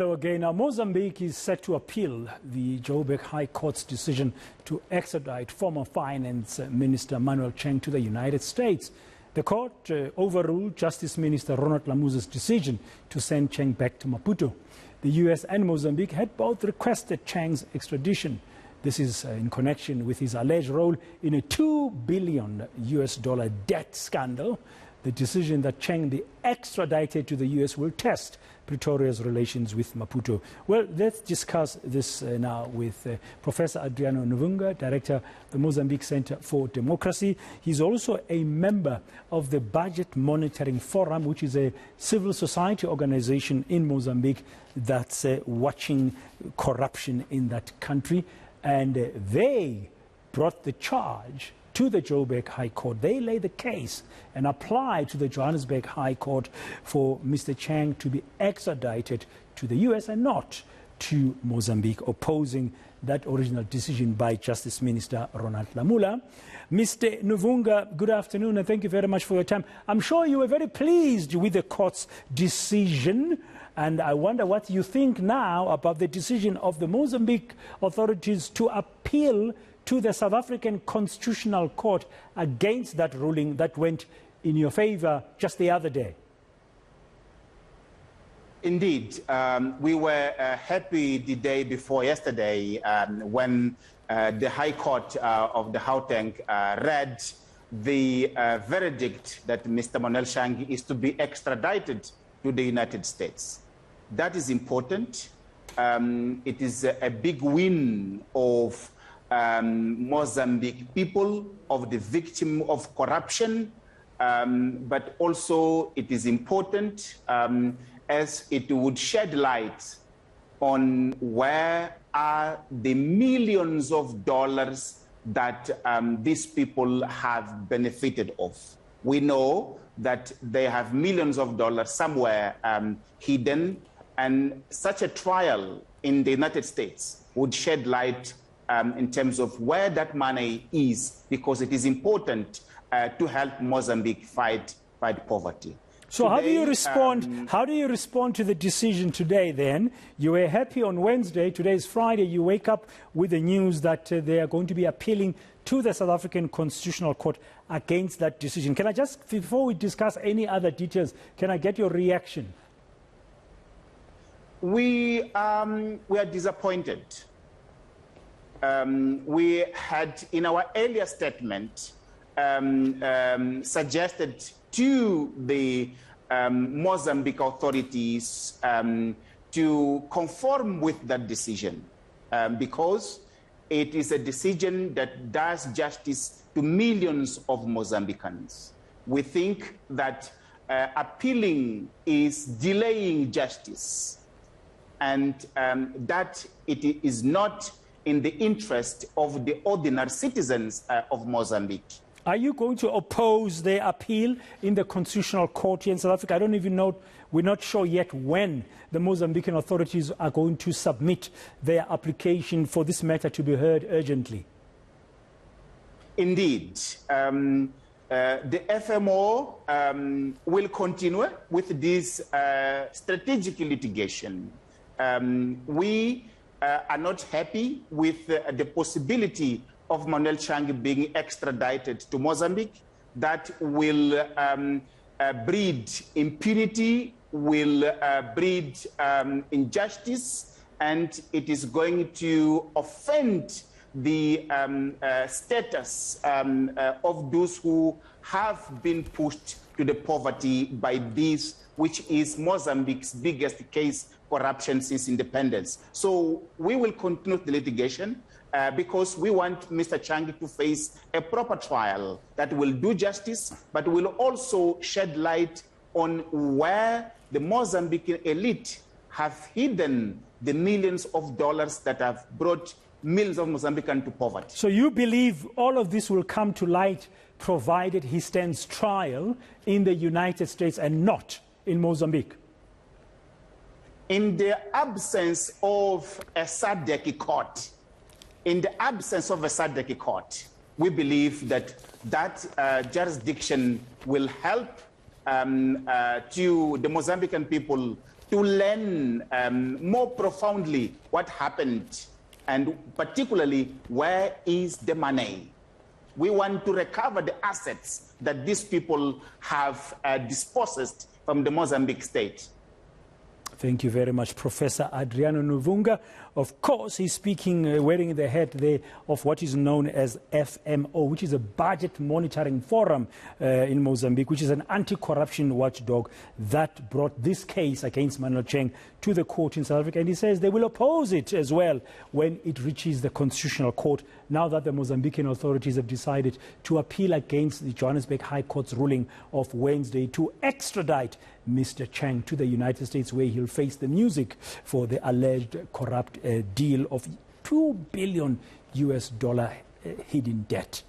Hello again. Now, Mozambique is set to appeal the Joburg High Court's decision to extradite former Finance Minister Manuel Chang to the United States. The court overruled Justice Minister Ronald Lamola's decision to send Chang back to Maputo. The US and Mozambique had both requested Chang's extradition. This is in connection with his alleged role in a $2 billion debt scandal. The decision that Chang be extradited to the US will test Pretoria's relations with Maputo. Well, let's discuss this now with Professor Adriano Nuvunga, Director of the Mozambique Centre for Democracy. He's also a member of the Budget Monitoring Forum, which is a civil society organization in Mozambique that's watching corruption in that country. And they brought the charge to the Joburg High Court. They lay the case and apply to the Johannesburg High Court for Mr. Chang to be extradited to the US and not to Mozambique, opposing that original decision by Justice Minister Ronald Lamola. Mr. Nuvunga, good afternoon and thank you very much for your time. I'm sure you were very pleased with the court's decision, and I wonder what you think now about the decision of the Mozambique authorities to appeal to the South African Constitutional Court against that ruling that went in your favor just the other day. Indeed. We were happy the day before yesterday when the High Court of the Gauteng read the verdict that Mr. Manuel Chang is to be extradited to the United States. That is important. It is a big win of Mozambique people, of the victim of corruption, but also it is important as it would shed light on where are the millions of dollars that these people have benefited of. We know that they have millions of dollars somewhere hidden, and such a trial in the United States would shed light in terms of where that money is, because it is important to help Mozambique fight poverty. So today, how do you respond to the decision today then? You were happy on Wednesday, today is Friday, you wake up with the news that they are going to be appealing to the South African Constitutional Court against that decision. Can I just, before we discuss any other details, can I get your reaction? We are disappointed. We had, in our earlier statement, suggested to the Mozambique authorities to conform with that decision because it is a decision that does justice to millions of Mozambicans. We think that appealing is delaying justice, and that it is not in the interest of the ordinary citizens of Mozambique. Are you going to oppose the appeal in the Constitutional Court here in South Africa? I don't even know, we're not sure yet when the Mozambican authorities are going to submit their application for this matter to be heard urgently. Indeed. The FMO will continue with this strategic litigation. We are not happy with the possibility of Manuel Chang being extradited to Mozambique. That will breed impunity, will breed injustice, and it is going to offend the status of those who have been pushed to the poverty by this, which is Mozambique's biggest case corruption since independence. So we will continue the litigation because we want Mr. Chang to face a proper trial that will do justice, but will also shed light on where the Mozambican elite have hidden the millions of dollars that have brought millions of Mozambicans to poverty. So you believe all of this will come to light provided he stands trial in the United States and not in Mozambique? In the absence of a SADC court, we believe that jurisdiction will help to the Mozambican people to learn more profoundly what happened, and particularly, where is the money? We want to recover the assets that these people have dispossessed from the Mozambique state. Thank you very much, Professor Adriano Nuvunga. Of course, he's speaking, wearing the hat there of what is known as FMO, which is a budget monitoring forum in Mozambique, which is an anti-corruption watchdog that brought this case against Manuel Chang to the court in South Africa. And he says they will oppose it as well when it reaches the Constitutional Court, now that the Mozambican authorities have decided to appeal against the Johannesburg High Court's ruling of Wednesday to extradite Mr. Chang to the United States, where he'll face the music for the alleged corrupt deal of $2 billion hidden debt.